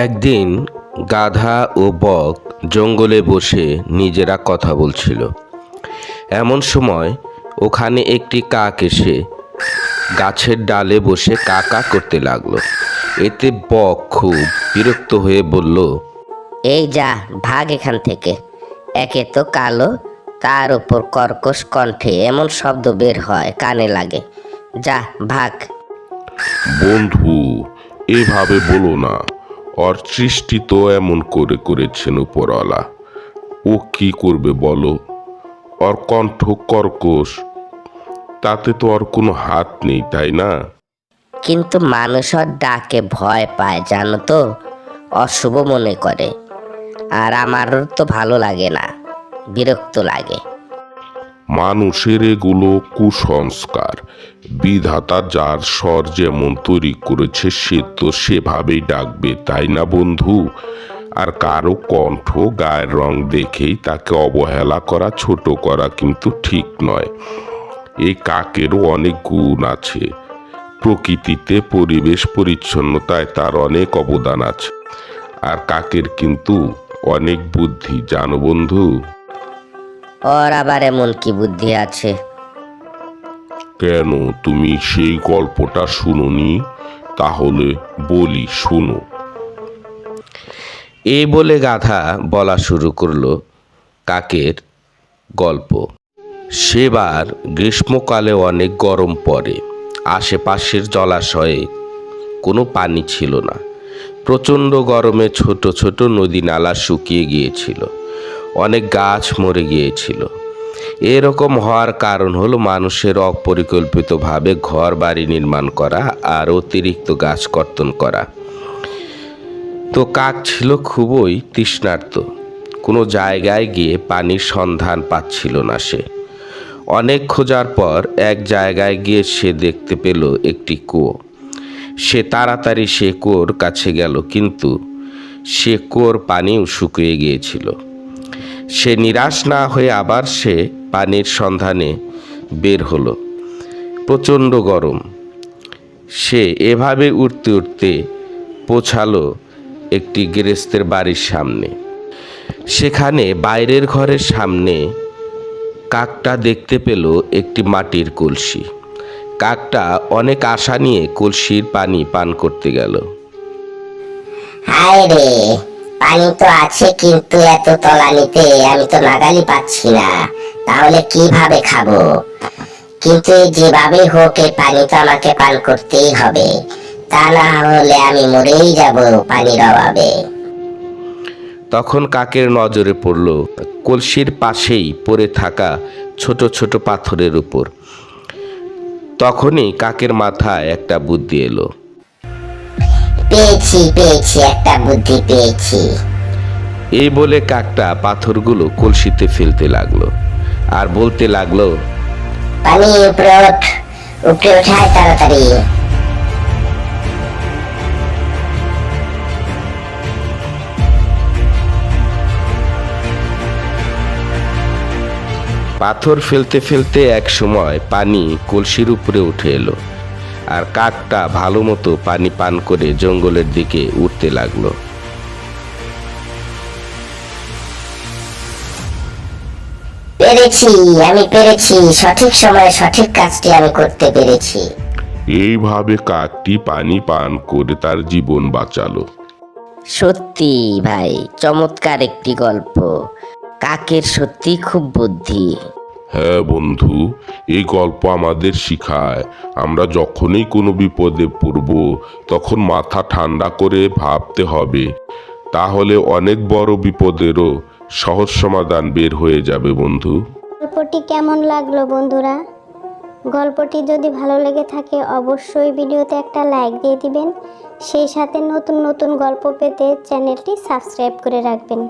একদিন গাধা ও বক জঙ্গলে বসে নিজেরা কথা বলছিল। এমন সময় ওখানে একটি কাক এসে গাছের ডালে বসে কা কা করতে লাগলো। এতে বক খুব বিরক্ত হয়ে বলল, এই যা, ভাগ এখান থেকে। একে তো কালো, তার উপর কর্কশ কণ্ঠে এমন শব্দ বের হয় কানে লাগে। যা, ভাগ। বন্ধু, এভাবে বলো না। ওর সৃষ্টি তো এমন করেছেন উপরওয়ালা। ও কি করবে বলো? ওর কণ্ঠ কর্কশ, তাতে তো ওর কোনো হাত নেই, তাই না? কিন্তু মানুষ ওর ডাকে ভয় পায়, জানো তো, অশুভ মনে করে। আর আমার তো ভালো লাগে না, বিরক্ত লাগে। মানুষের এগুলো কুসংস্কার। বিধাতা যার স্বর যেমন তৈরি করেছে সে তো সেভাবেই ডাকবে, তাই না বন্ধু? আর কারো কণ্ঠ গায়ের রং দেখেই তাকে অবহেলা করা, ছোট করা কিন্তু ঠিক নয়। এই কাকেরও অনেক গুণ আছে। প্রকৃতিতে পরিবেশ পরিচ্ছন্নতায় তার অনেক অবদান আছে। আর কাকের কিন্তু অনেক বুদ্ধি, জানো বন্ধু? ওর আবার এমন কি বুদ্ধি আছে? কেন, তুমি সেই গল্পটা শুনোনি? তাহলে বলি, শোনো। এই বলে গাধা বলা শুরু করলো কাকের গল্প। সেবার গ্রীষ্মকালে অনেক গরম পড়ে। আশেপাশের জলাশয়ে কোনো পানি ছিল না। প্রচণ্ড গরমে ছোট ছোট নদী নালা শুকিয়ে গিয়েছিল। অনেক গাছ মরে গিয়েছিল। এরকম হওয়ার কারণ হলো মানুষের অপরিকল্পিতভাবে ঘর বাড়ি নির্মাণ করা আর অতিরিক্ত গাছ কর্তন করা। তো কাক ছিল খুবই তৃষ্ণার্ত। কোনো জায়গায় গিয়ে পানির সন্ধান পাচ্ছিল না সে। অনেক খোঁজার পর এক জায়গায় গিয়ে সে দেখতে পেল একটি কুয়ো। সে তাড়াতাড়ি সে কুয়োর কাছে গেল, কিন্তু সে কুয়োর পানিও শুকিয়ে গিয়েছিল। সে নিরাশ না হয়ে আবার সে পানির সন্ধানে বের হলো। প্রচণ্ড গরম। সে এভাবে উঠতে উঠতে পৌঁছালো একটি গৃহস্থের বাড়ির সামনে। সেখানে বাইরের ঘরের সামনে কাকটা দেখতে পেল একটি মাটির কলসি। কাকটা অনেক আশা নিয়ে কলসির পানি পান করতে গেল। হায় রে, পানি তো আছে, কিন্তু এত তলানিতে আমি তো নাগালি পাচ্ছি না। তাহলে কিভাবে খাবো? কিন্তু যেভাবে হোক এই পানি তো আমাকে পান করতেই হবে, তা না হলে আমি মরেই যাব পানির অভাবে। তখন কাকের নজরে পড়ল কলসির পাশেই পড়ে থাকা ছোট ছোট পাথরের উপর। তখনই কাকের মাথায় একটা বুদ্ধি এলো। পেয়েছি, একটা বুদ্ধি পেয়েছি। এই বলে কাকটা পাথরগুলো কলসিতে ফেলতে লাগলো আর বলতে লাগলো, পানি উপরে ওঠ, উপরে ওঠায় তাড়াতাড়ি। পাথর ফেলতে ফেলতে এক সময় পানি কলসির উপরে উঠে এলো। আর কাকটা ভালো মতো পানি পান করে জঙ্গলের দিকে উঠতে লাগলো। আমি পেরেছি, সঠিক সময়ে সঠিক কাজটি আমি করতে পেরেছি। এইভাবে কাকটি পানি পান করে তার জীবন বাঁচালো। সত্যি ভাই, চমৎকার একটি গল্প। কাকের সত্যি খুব বুদ্ধি। হ্যাঁ বন্ধু, এই গল্প আমাদের শিখায় আমরা যখনই কোনো বিপদে পড়ব তখন মাথা ঠান্ডা করে ভাবতে হবে, তাহলে অনেক বড় বিপদেরও সহজ সমাধান বের হয়ে যাবে বন্ধু। গল্পটি কেমন লাগলো বন্ধুরা? গল্পটি যদি ভালো লেগে থাকে অবশ্যই ভিডিওতে একটা লাইক দিয়ে দিবেন। সেই সাথে নতুন নতুন গল্প পেতে চ্যানেলটি সাবস্ক্রাইব করে রাখবেন।